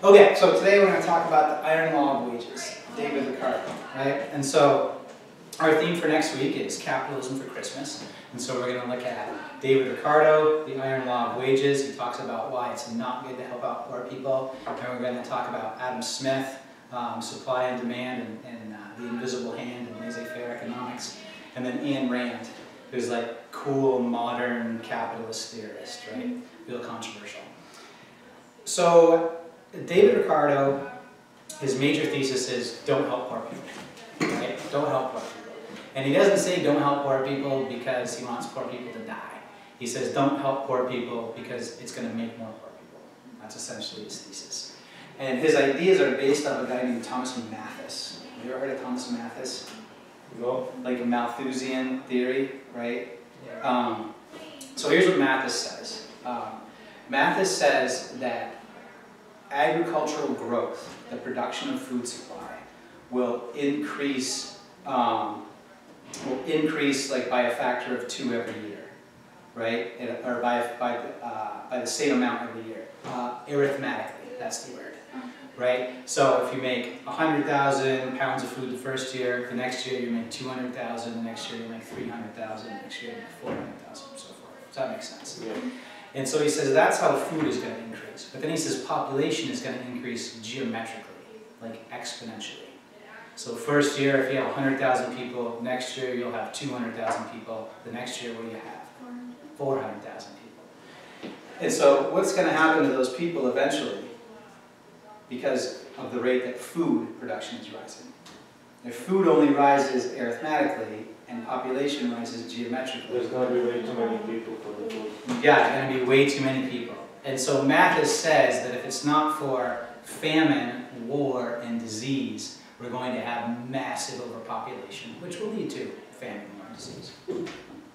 Okay, so today we're going to talk about the iron law of wages, David Ricardo, right? And so our theme for next week is capitalism for Christmas. And so we're going to look at David Ricardo, the iron law of wages. He talks about why it's not good to help out poor people. And we're going to talk about Adam Smith, supply and demand, and the invisible hand and laissez-faire economics. And then Ayn Rand, who's like cool, modern capitalist theorist, right? Real controversial. So David Ricardo, his major thesis is don't help poor people, right? Don't help poor people. And he doesn't say don't help poor people because he wants poor people to die. He says don't help poor people because it's going to make more poor people. That's essentially his thesis. And his ideas are based on a guy named Thomas Malthus. Have you ever heard of Thomas Malthus? No. Like a Malthusian theory, right? So here's what Malthus says. Malthus says that agricultural growth, the production of food supply, will increase like by a factor of 2 every year, right? Or by the same amount every year, arithmetically. That's the word, right? So if you make 100,000 pounds of food the first year, the next year you make 200,000, the next year you make 300,000, the next year you make 400,000, and so forth. Does that make sense? Yeah. And so he says that's how food is going to increase. But then he says population is going to increase geometrically, like exponentially. So first year, if you have 100,000 people, next year you'll have 200,000 people. The next year, what do you have? 400,000 people. And so what's going to happen to those people eventually? Because of the rate that food production is rising. If food only rises arithmetically and population rises geometrically, there's going to be way too many people for the food. Yeah, there's going to be way too many people. And so Malthus says that if it's not for famine, war, and disease, we're going to have massive overpopulation, which will lead to famine, war, and disease.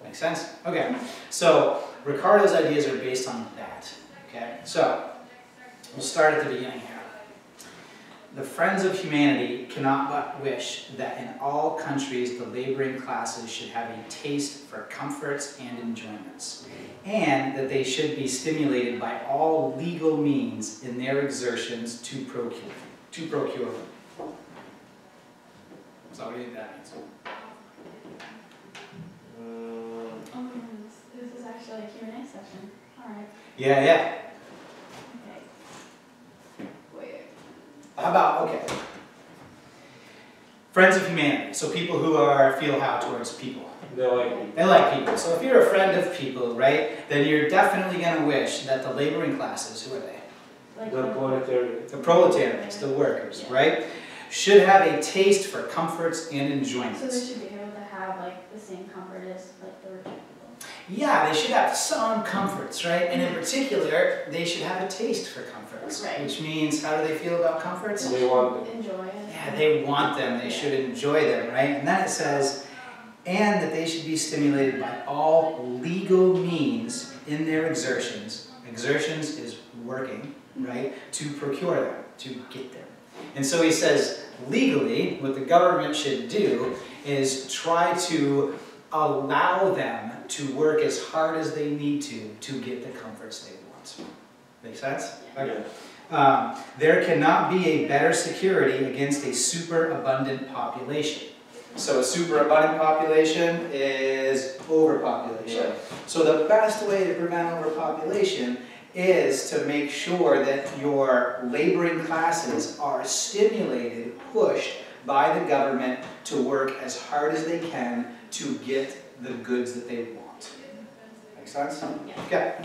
Make sense? Okay. So Ricardo's ideas are based on that. Okay. So we'll start at the beginning here. The Friends of Humanity cannot but wish that in all countries the laboring classes should have a taste for comforts and enjoyments, and that they should be stimulated by all legal means in their exertions to procure them. So what do you think that means? This is actually a Q&A session. All right. Yeah, yeah. Okay. Wait. How about, okay. Friends of Humanity, so people who feel how towards people. They like people. They like people. So if you're a friend of people, right, then you're definitely going to wish that the laboring classes, who are they? Like the proletariat. The proletarians, the workers, yeah. Right? Should have a taste for comforts and enjoyments. So they should be able to have like the same comfort as like the rich people. Yeah, they should have some comforts, right? And in particular, they should have a taste for comforts. Right. Which means, how do they feel about comforts? They want them. Enjoy it. Yeah, they want them. They should enjoy them, right? And then it says, and that they should be stimulated by all legal means in their exertions. Exertions is working, right? To procure them, to get them. And so he says, legally, what the government should do is try to allow them to work as hard as they need to get the comforts they want. Make sense? Okay. There cannot be a better security against a superabundant population. So a superabundant population is overpopulation. Yeah. So the best way to prevent overpopulation is to make sure that your laboring classes are stimulated, pushed by the government to work as hard as they can to get the goods that they want. Make sense? Yeah. Okay.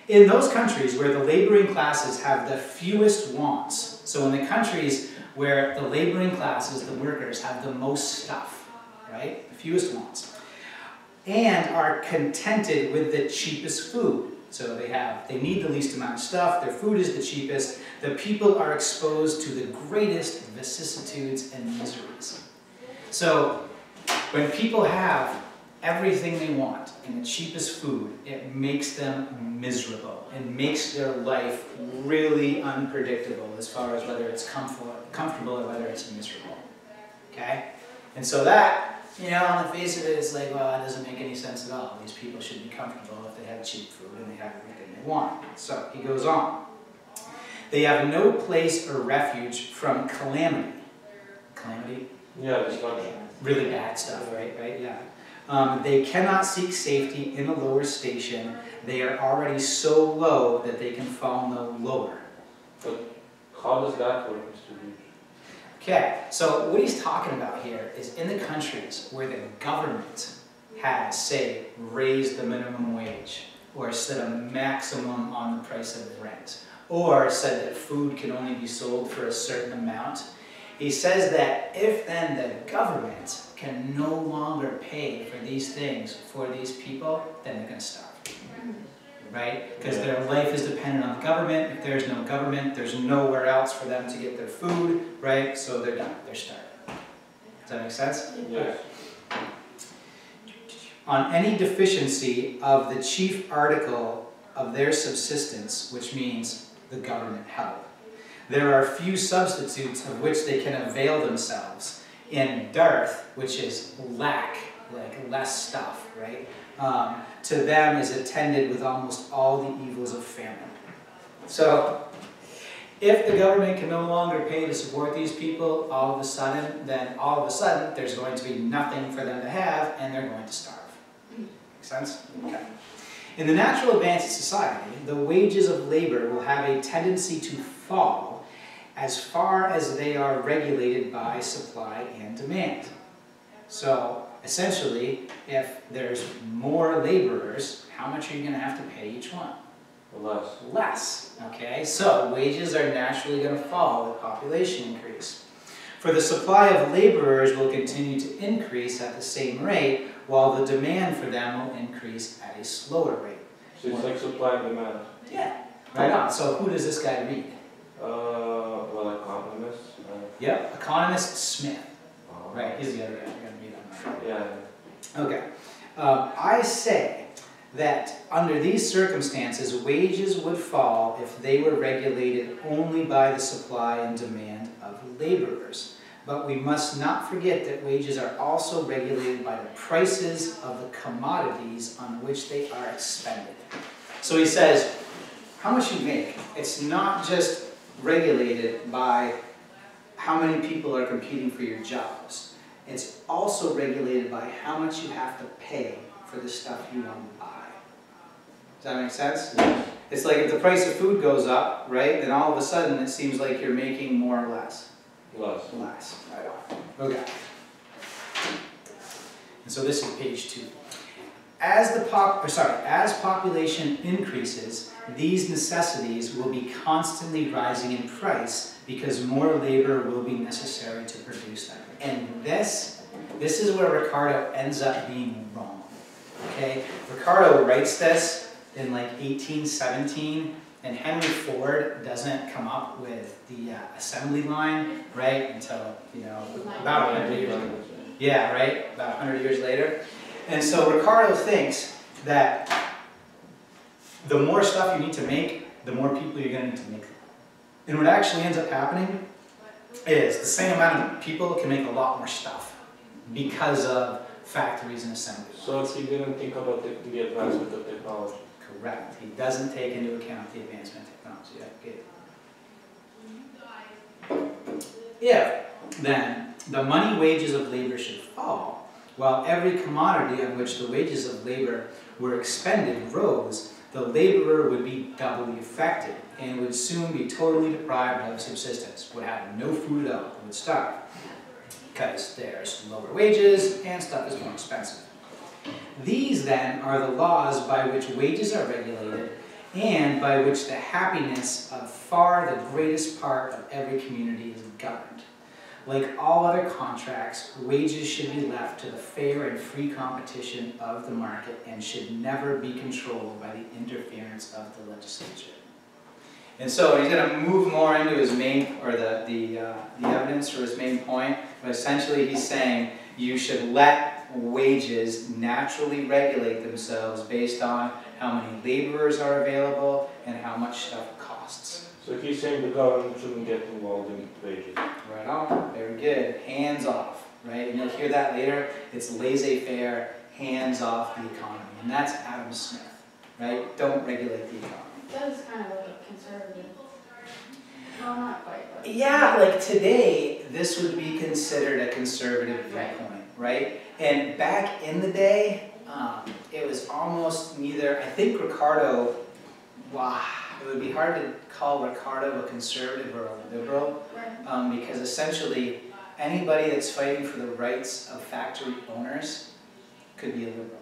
In those countries where the laboring classes have the fewest wants, so in the countries where the laboring classes, the workers, have the most stuff, right? The fewest wants, and are contented with the cheapest food. So they need the least amount of stuff, their food is the cheapest, the people are exposed to the greatest vicissitudes and miseries. So when people have everything they want and the cheapest food, it makes them miserable. It makes their life really unpredictable as far as whether it's comfortable or whether it's miserable. Okay? And so that, you know, on the face of it, it's like, well, that doesn't make any sense at all. These people should be comfortable if they have cheap food and they have everything they want. So he goes on. They have no place or refuge from calamity. Calamity? Yeah, destruction. Really bad stuff, right? Right? Yeah. They cannot seek safety in a lower station. They are already so low that they can fall no lower. But how does that work, Mr. Beach? Okay, so what he's talking about here is in the countries where the government has, say, raised the minimum wage, or set a maximum on the price of rent, or said that food can only be sold for a certain amount, he says that if then the government can no longer pay for these things for these people, then they're going to starve. Right? Because their life is dependent on the government. If there's no government, there's nowhere else for them to get their food, right? So they're done. They're starving. Does that make sense? Yes. On any deficiency of the chief article of their subsistence, which means the government help, there are few substitutes of which they can avail themselves. In dearth, which is lack, like less stuff, right? To them is attended with almost all the evils of famine. So, if the government can no longer pay to support these people, all of a sudden, there's going to be nothing for them to have, and they're going to starve. Make sense? Okay. In the natural advanced society, the wages of labor will have a tendency to fall as far as they are regulated by supply and demand. So, essentially, if there's more laborers, how much are you going to have to pay each one? Less. Less. Okay, so wages are naturally going to fall with population increase. For the supply of laborers will continue to increase at the same rate, while the demand for them will increase at a slower rate. So it's like supply and demand. Yeah, right on. So who does this guy read? Well, economist. Yep, economist Smith. Right, he's the other guy. We're going to read on that. Yeah. Okay. I say that under these circumstances, wages would fall if they were regulated only by the supply and demand of laborers. But we must not forget that wages are also regulated by the prices of the commodities on which they are expended. So he says, how much you make, it's not just regulated by how many people are competing for your jobs. It's also regulated by how much you have to pay for the stuff you want to buy. Does that make sense? Yes. It's like if the price of food goes up, right, then all of a sudden it seems like you're making more or less. Less. Less. Right on. Okay. And so this is page 2. As population increases, these necessities will be constantly rising in price because more labor will be necessary to produce them. And this is where Ricardo ends up being wrong. Okay? Ricardo writes this in like 1817, and Henry Ford doesn't come up with the assembly line, right, until, about 100 years later. Yeah, right? About 100 years later. And so Ricardo thinks that the more stuff you need to make, the more people you're going to need to make them. And what actually ends up happening is the same amount of people can make a lot more stuff because of factories and assembly lines. So he didn't think about the advancement of technology. Correct. He doesn't take into account the advancement of technology. Yeah, good. If, then, the money wages of labor should fall, while every commodity on which the wages of labor were expended rose, the laborer would be doubly affected and would soon be totally deprived of subsistence, would have no food at all, and would starve, because there's lower wages and stuff is more expensive. These, then, are the laws by which wages are regulated and by which the happiness of far the greatest part of every community is governed. Like all other contracts, wages should be left to the fair and free competition of the market and should never be controlled by the interference of the legislature. And so he's going to move more into his main, or the evidence for his main point, but essentially he's saying you should let wages naturally regulate themselves based on how many laborers are available and how much stuff costs. So he's saying the government shouldn't get involved in wages. Right on. Very good. Hands off. Right? And you'll hear that later. It's laissez-faire, hands off the economy. And that's Adam Smith. Right? Don't regulate the economy. That was kind of like a conservative Well, not quite, but. Yeah, like today, this would be considered a conservative Right. viewpoint, right? And back in the day, it was almost neither. I think Ricardo, wow, it would be hard to call Ricardo a conservative or a liberal, Right. because essentially anybody that's fighting for the rights of factory owners could be a liberal,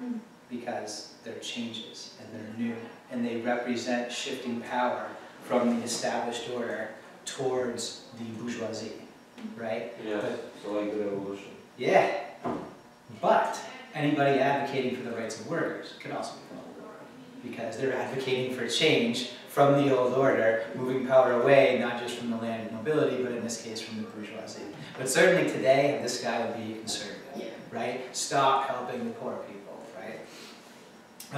Mm. because they're changes and they're new and they represent shifting power from the established order towards the bourgeoisie, right? Yes, so like the revolution. Yeah, but anybody advocating for the rights of workers could also become a liberal, because they're advocating for change from the old order, moving power away, not just from the landed nobility, but in this case from the bourgeoisie. But certainly today, this guy would be a conservative, Yeah. right? Stop helping the poor people, right?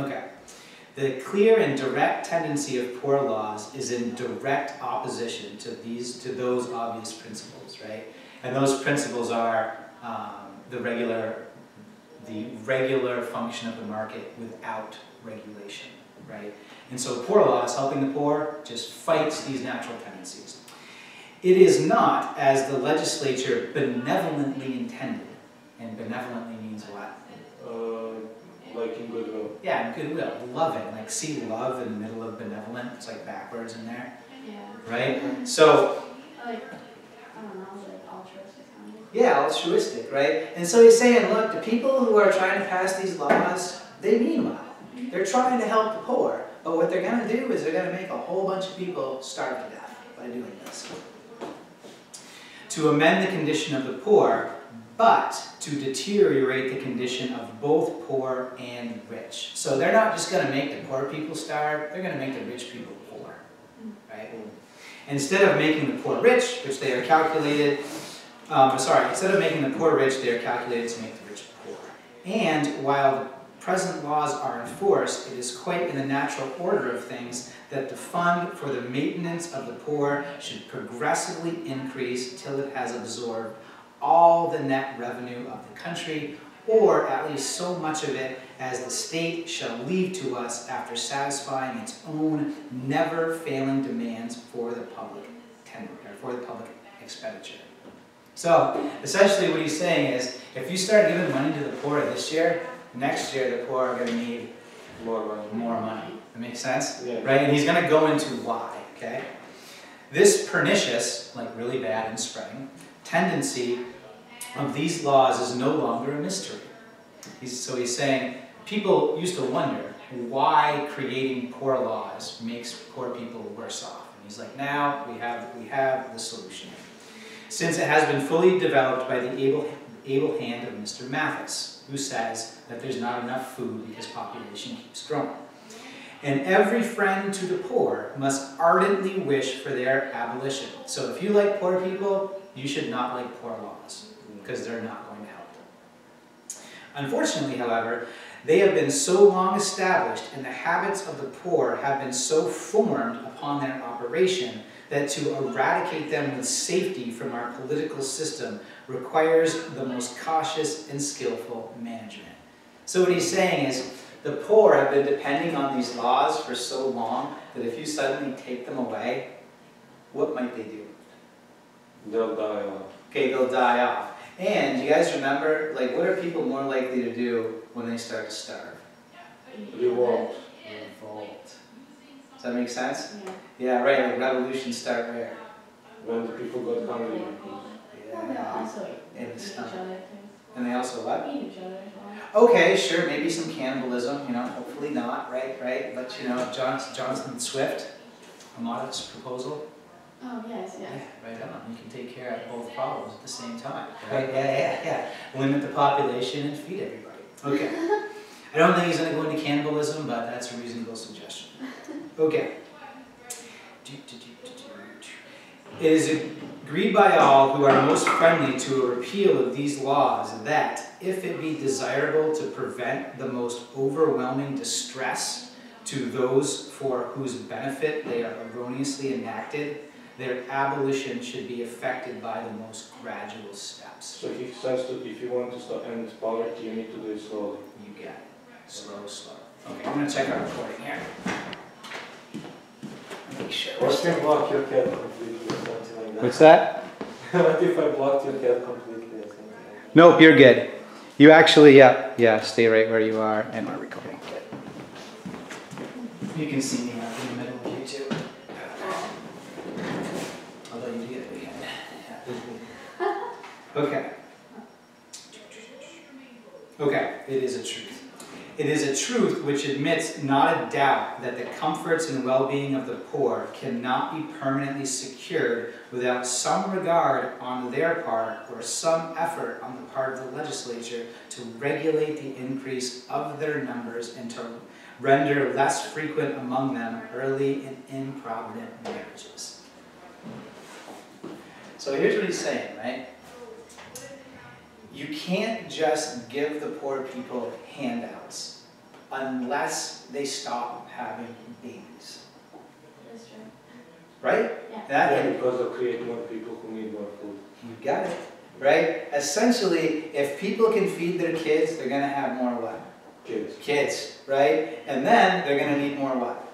Okay. The clear and direct tendency of poor laws is in direct opposition to those obvious principles, right? And those principles are the regular function of the market without regulation, right? And so poor laws, helping the poor, just fights these natural tendencies. It is not as the legislature benevolently intended, and benevolently means what? Like in goodwill. Yeah, goodwill, loving, like see love in the middle of benevolent, it's like backwards in there, Yeah. right? So, Like, I don't know, like altruistic kind of. yeah, altruistic, right? And so he's saying, look, the people who are trying to pass these laws, they mean well. They're trying to help the poor, but what they're going to do is they're going to make a whole bunch of people starve to death by doing this. To amend the condition of the poor, but to deteriorate the condition of both poor and rich. So they're not just going to make the poor people starve, they're going to make the rich people poor, right? Instead of making the poor rich, which they are calculated, instead of making the poor rich, they are calculated to make the rich poor. And while the present laws are enforced, it is quite in the natural order of things that the fund for the maintenance of the poor should progressively increase till it has absorbed all the net revenue of the country, or at least so much of it as the state shall leave to us after satisfying its own never-failing demands for the public expenditure. So, essentially what he's saying is, if you start giving money to the poor this year, next year the poor are going to need More money. more money. That makes sense? Yeah. Right? And he's going to go into why, okay? This pernicious, like really bad and spreading, tendency of these laws is no longer a mystery. So he's saying, people used to wonder why creating poor laws makes poor people worse off. And he's like, now we have the solution. Since it has been fully developed by the able hand of Mr. Mathis, who says that there's not enough food because population keeps growing. And every friend to the poor must ardently wish for their abolition. So if you like poor people, you should not like poor laws, because they're not going to help them. Unfortunately, however, they have been so long established and the habits of the poor have been so formed upon their operation that to eradicate them with safety from our political system requires the most cautious and skillful management. So what he's saying is, the poor have been depending on these laws for so long that if you suddenly take them away, what might they do? They'll die off. Okay, they'll die off. And you guys remember, like, what are people more likely to do when they start to starve? Revolt. Revolt. Does that make sense? Yeah. Yeah, right, like revolutions start where? When the people got hungry. Well, they also In the eat each stomach. other too. And they also what? Eat each other as well. Okay, sure, maybe some cannibalism, you know, hopefully not, right? But, you know, Jonathan Swift, a modest proposal. Oh, yes, yes. Yeah, right on. You can take care of both problems at the same time. Right? Yeah. Limit the population and feed everybody. Okay. I don't think he's going to go into cannibalism, but that's a reasonable suggestion. Okay. It is agreed by all who are most friendly to a repeal of these laws that, if it be desirable to prevent the most overwhelming distress to those for whose benefit they are erroneously enacted, their abolition should be effected by the most gradual steps. So he says that if you want to stop end poverty, you need to do it slowly. You get it. Slow. Okay, I'm going to check our recording here. make sure. What if I block your cat completely or something like that? What's that? What if I blocked your cat completely or something like that? Nope, you're good. You actually, yeah, stay right where you are, and we're recording. Good. You can see me up in the middle of you too. Although you do get it again. Yeah. Okay. Okay, it is a truth. It is a truth which admits not a doubt that the comforts and well-being of the poor cannot be permanently secured without some regard on their part or some effort on the part of the legislature to regulate the increase of their numbers and to render less frequent among them early and improvident marriages. So here's what he's saying, right? You can't just give the poor people handouts unless they stop having babies. That's true. Right? Yeah. Because they'll create more people who need more food. You got it. Right? Essentially, if people can feed their kids, they're going to have more what? Kids. Kids, right? And then they're going to need more what?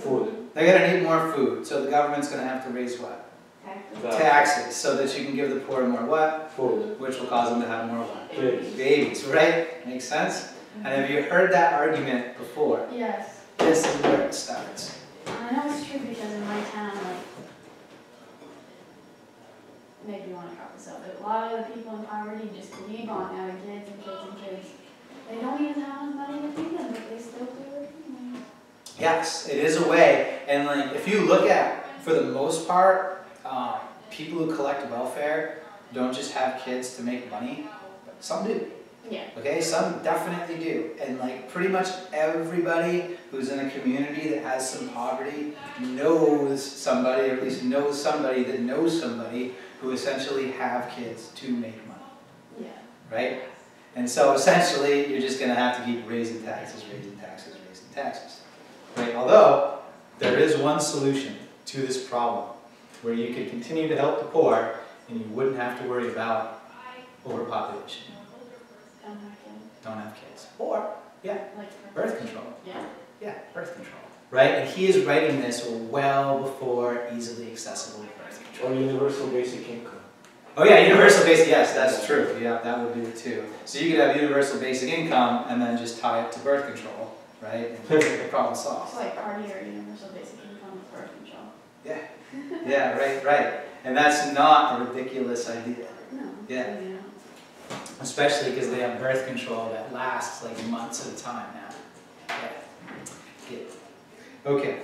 Food. They're going to need more food. So the government's going to have to raise what? Taxes, so that you can give the poor more what? Food. Which will cause them to have more what? Babies. Babies, right? Makes sense? And have you heard that argument before? Yes. This is where it starts. I know it's true because in my town, like, maybe you want to cut this out, but a lot of the people in poverty just keep on having kids and kids and kids. They don't even have enough money to feed them, but they still do it. Yes, it is a way. And like, if you look at, for the most part, people who collect welfare don't just have kids to make money, but some do. Yeah. Okay, some definitely do. And like pretty much everybody who's in a community that has some poverty knows somebody, or at least knows somebody that knows somebody who essentially have kids to make money. Yeah. Right? And so essentially you're just going to have to keep raising taxes, raising taxes, raising taxes. Right? Although there is one solution to this problem where you could continue to help the poor and you wouldn't have to worry about overpopulation. Don't have kids. Don't have kids. Or, yeah, Like birth control. Yeah. Yeah, birth control. Right? And he is writing this well before easily accessible birth control. Or universal basic income. Oh yeah, universal basic, yes, that's true. Yeah, that would do it too. So you could have universal basic income and then just tie it to birth control, right? And the problem solved. It's like party or universal basic income with birth control. Yeah. Yeah, right. And that's not a ridiculous idea. No. Yeah. You know. Especially because they have birth control that lasts like months at a time now. Yeah. Good. Okay.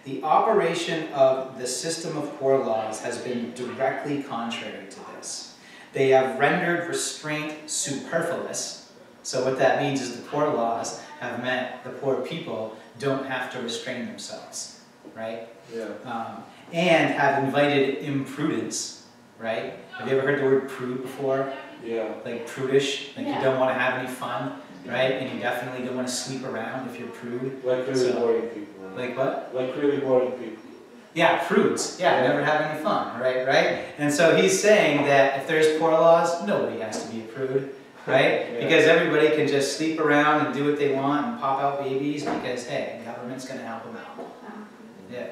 The operation of the system of poor laws has been directly contrary to this. They have rendered restraint superfluous. So what that means is the poor laws have meant the poor people don't have to restrain themselves, right? Yeah. And have invited imprudence, right? Have you ever heard the word prude before? Yeah. Like prudish, like Yeah. you don't want to have any fun, right? And you definitely don't want to sleep around if you're prude. Like really boring people. Like what? Like really boring people. Yeah, prudes. Yeah, never have any fun, right? And so he's saying that if there's poor laws, nobody has to be a prude, right? Yeah. Because everybody can just sleep around and do what they want and pop out babies because, hey, the government's going to help them out. Yeah.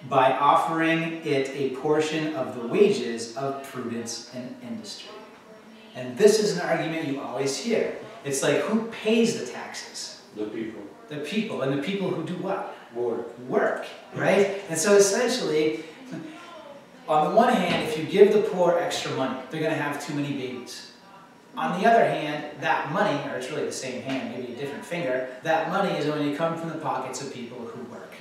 By offering it a portion of the wages of prudence and industry. And this is an argument you always hear. It's like, who pays the taxes? The people. The people. And the people who do what? Work. Right? And so essentially, on the one hand, if you give the poor extra money, they're going to have too many babies. On the other hand, that money, or it's really the same hand, maybe a different finger, that money is going to come from the pockets of people who work.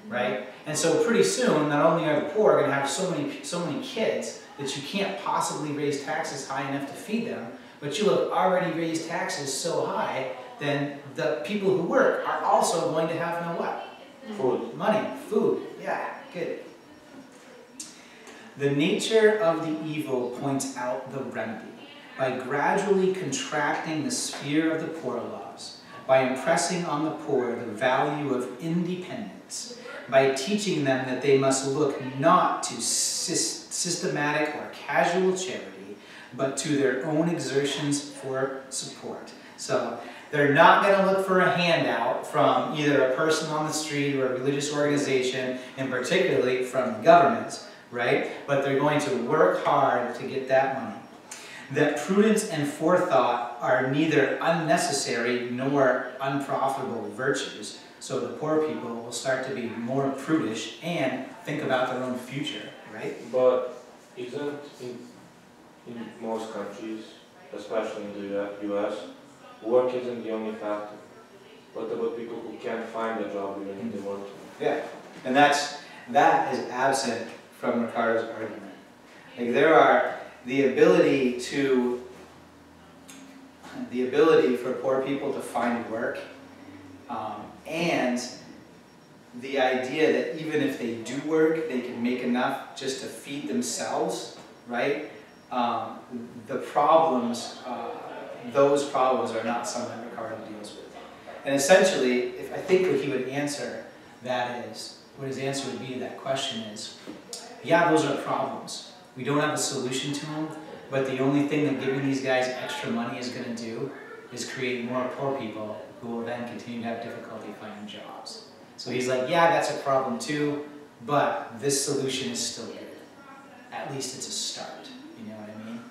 Right? And so pretty soon, not only are the poor going to have so many kids that you can't possibly raise taxes high enough to feed them, but you'll have already raised taxes so high, then the people who work are also going to have no what? Food. Money, food. Yeah, good. The nature of the evil points out the remedy. By gradually contracting the sphere of the poor laws, by impressing on the poor the value of independence, by teaching them that they must look not to systematic or casual charity, but to their own exertions for support. So They're not going to look for a handout from either a person on the street or a religious organization, and particularly from the government, right? But they're going to work hard to get that money. That prudence and forethought are neither unnecessary nor unprofitable virtues, so the poor people will start to be more prudish and think about their own future, right? But isn't in most countries, especially in the US, work isn't the only factor? What about people who can't find a job even if they want to? Yeah, and that is absent from Ricardo's argument. Like there are the ability for poor people to find work, and the idea that even if they do work, they can make enough just to feed themselves, right? The problems, those problems are not something Ricardo deals with. And essentially, I think what he would answer that is, what his answer would be to that question is, yeah, those are problems. We don't have a solution to them, but the only thing that giving these guys extra money is going to do is create more poor people who will then continue to have difficulty finding jobs. So he's like, yeah, that's a problem too, but this solution is still good. At least it's a start. You know what I mean?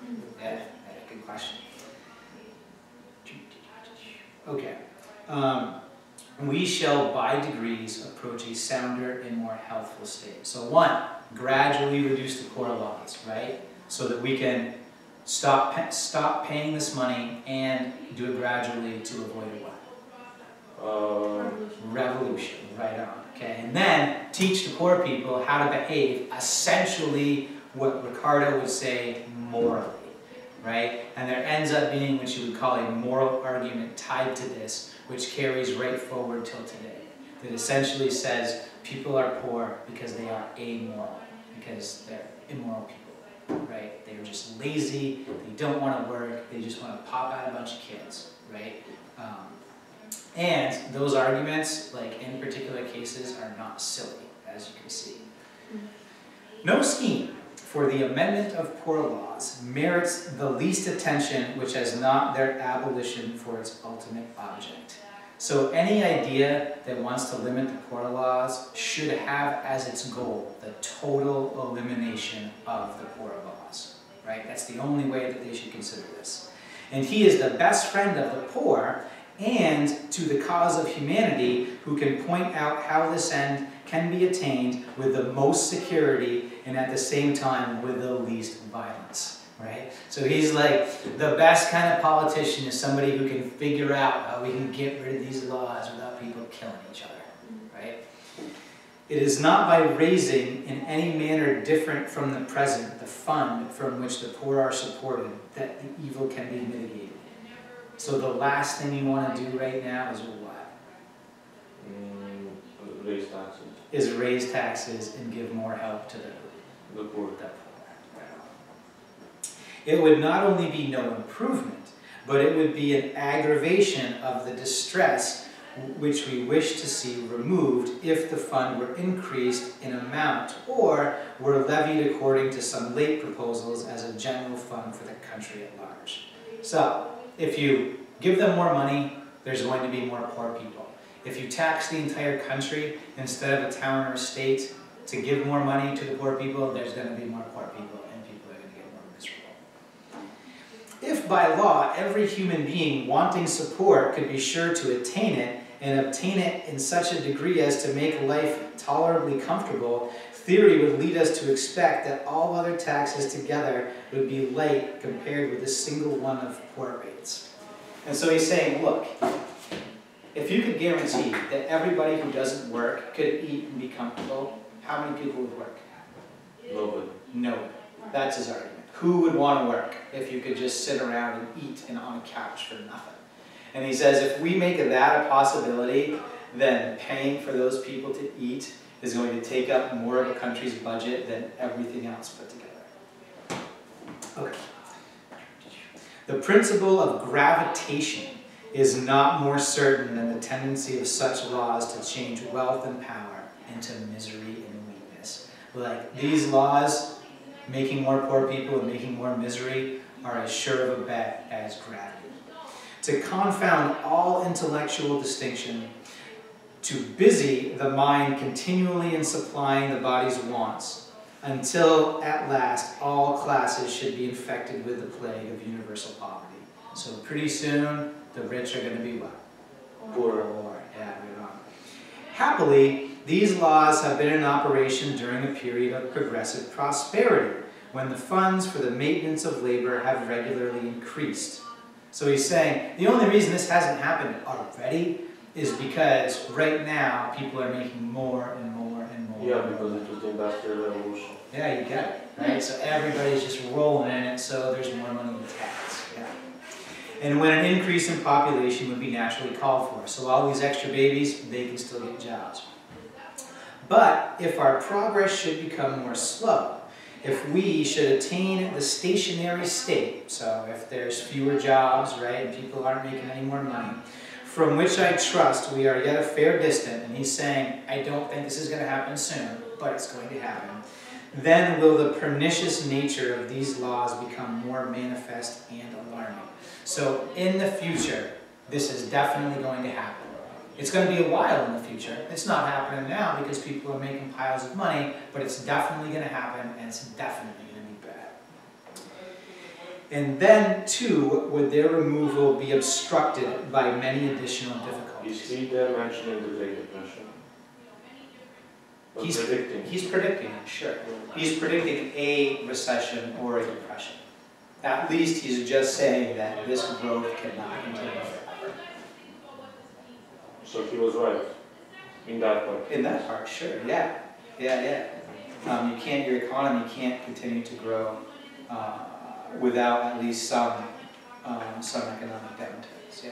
Yeah, good question. Okay. We shall by degrees approach a sounder and more healthful state. So one, gradually reduce the poor laws, right? So that we can stop paying this money and do it gradually to avoid what? Revolution, right on. Okay, and then teach the poor people how to behave, essentially what Ricardo would say morally, right? And there ends up being what you would call a moral argument tied to this, which carries right forward till today. That essentially says people are poor because they are amoral, because they're immoral people, right? They're just lazy, they don't want to work, they just want to pop out a bunch of kids, right? And those arguments, like in particular cases, are not silly, as you can see. No scheme for the amendment of poor laws merits the least attention which has not their abolition for its ultimate object. So any idea that wants to limit the poor laws should have as its goal the total elimination of the poor laws, right? That's the only way that they should consider this. And he is the best friend of the poor and to the cause of humanity who can point out how this end can be attained with the most security and at the same time with the least violence, right? So he's like, the best kind of politician is somebody who can figure out how we can get rid of these laws without people killing each other, right? It is not by raising in any manner different from the present the fund from which the poor are supported that the evil can be mitigated. So the last thing you want to do right now is what? Raise taxes. Is raise taxes and give more help to the poor. It would not only be no improvement, but it would be an aggravation of the distress which we wish to see removed if the fund were increased in amount or were levied according to some late proposals as a general fund for the country at large. So, if you give them more money, there's going to be more poor people. If you tax the entire country instead of a town or a state to give more money to the poor people, there's going to be more poor people and people are going to get more miserable. If by law every human being wanting support could be sure to attain it and obtain it in such a degree as to make life tolerably comfortable, theory would lead us to expect that all other taxes together would be light compared with a single one of poor rates. And so he's saying, look, if you could guarantee that everybody who doesn't work could eat and be comfortable, how many people would work? Nobody. Nobody. That's his argument. Who would want to work if you could just sit around and eat on a couch for nothing? And he says if we make that a possibility, then paying for those people to eat is going to take up more of a country's budget than everything else put together. Okay. The principle of gravitation is not more certain than the tendency of such laws to change wealth and power into misery and weakness. Like these laws, making more poor people and making more misery, are as sure of a bet as gravity. to confound all intellectual distinction, to busy the mind continually in supplying the body's wants, until at last all classes should be infected with the plague of universal poverty. So pretty soon, the rich are going to be what? Poorer. Yeah, right on. Happily, these laws have been in operation during a period of progressive prosperity, when the funds for the maintenance of labor have regularly increased. So he's saying, the only reason this hasn't happened already is because right now people are making more and more and more. Yeah, because it was the Industrial Revolution. Yeah, you get it, right? So everybody's just rolling in it, so there's more money in tax. Yeah. And when an increase in population would be naturally called for. So all these extra babies, they can still get jobs. But if our progress should become more slow, if we should attain the stationary state, so if there's fewer jobs, right, and people aren't making any more money, from which I trust we are yet a fair distant, and he's saying, I don't think this is going to happen soon, but it's going to happen, then will the pernicious nature of these laws become more manifest and alarming. So in the future, this is definitely going to happen. It's going to be a while in the future. It's not happening now because people are making piles of money, but it's definitely going to happen, and it's definitely going to be bad. And then, too, would their removal be obstructed by many additional difficulties. Is he there mentioning the Great Depression? Or predicting? He's predicting, sure. He's predicting a recession or a depression. At least he's just saying that this growth cannot continue forever. So he was right in that part. In that part, sure, yeah. Yeah. Your economy can't continue to grow without at least some economic downturns. Yeah.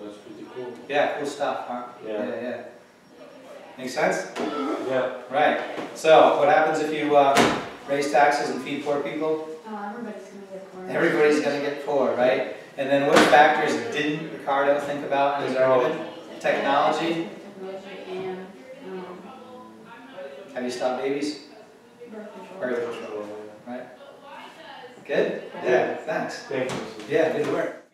That's pretty cool. Yeah, cool stuff, huh? Yeah. Make sense? Yeah. Right. So, what happens if you raise taxes and feed poor people? Everybody's going to get poor. Everybody's going to get poor, right? And then what factors didn't Ricardo think about in his argument? Technology. And Have you stopped babies? birth control. Birth control. Right. Good? Yeah, thanks. Thank you. Yeah, good work.